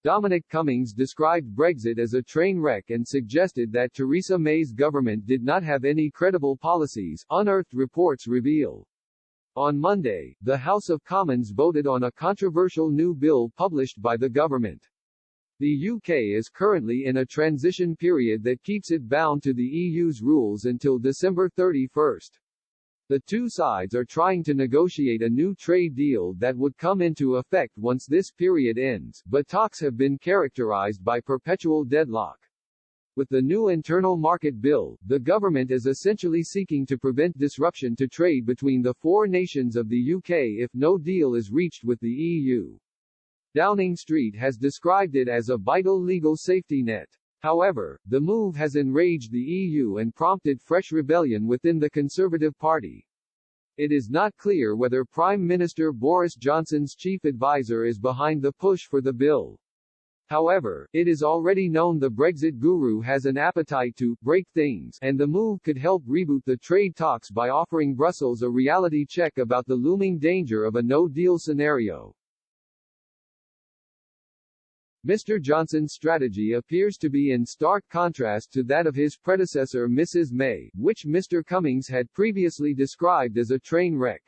Dominic Cummings described Brexit as a train wreck and suggested that Theresa May's government did not have any credible policies, unearthed reports reveal. On Monday, the House of Commons voted on a controversial new bill published by the government. The UK is currently in a transition period that keeps it bound to the EU's rules until December 31. The two sides are trying to negotiate a new trade deal that would come into effect once this period ends, but talks have been characterized by perpetual deadlock. With the new internal market bill, the government is essentially seeking to prevent disruption to trade between the four nations of the UK if no deal is reached with the EU. Downing Street has described it as a vital legal safety net. However, the move has enraged the EU and prompted fresh rebellion within the Conservative Party. It is not clear whether Prime Minister Boris Johnson's chief advisor is behind the push for the bill. However, it is already known the Brexit guru has an appetite to break things, and the move could help reboot the trade talks by offering Brussels a reality check about the looming danger of a no-deal scenario. Mr. Johnson's strategy appears to be in stark contrast to that of his predecessor Mrs. May, which Mr. Cummings had previously described as a train wreck.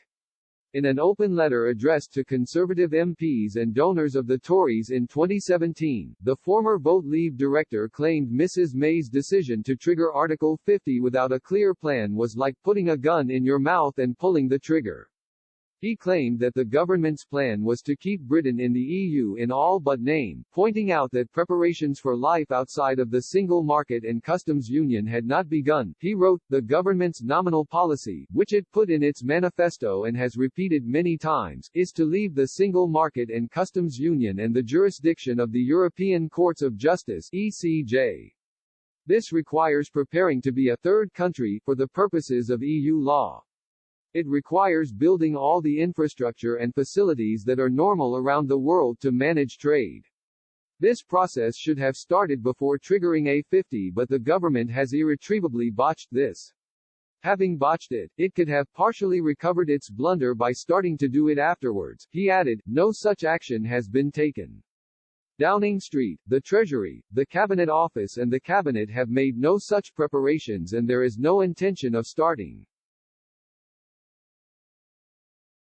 In an open letter addressed to Conservative MPs and donors of the Tories in 2017, the former Vote Leave director claimed Mrs. May's decision to trigger Article 50 without a clear plan was like putting a gun in your mouth and pulling the trigger. He claimed that the government's plan was to keep Britain in the EU in all but name, pointing out that preparations for life outside of the single market and customs union had not begun. He wrote, "The government's nominal policy, which it put in its manifesto and has repeated many times, is to leave the single market and customs union and the jurisdiction of the European Courts of Justice (ECJ). This requires preparing to be a third country, for the purposes of EU law. It requires building all the infrastructure and facilities that are normal around the world to manage trade. This process should have started before triggering A50, but the government has irretrievably botched this. Having botched it, it could have partially recovered its blunder by starting to do it afterwards." He added, "No such action has been taken. Downing Street, the Treasury, the Cabinet Office and the Cabinet have made no such preparations and there is no intention of starting."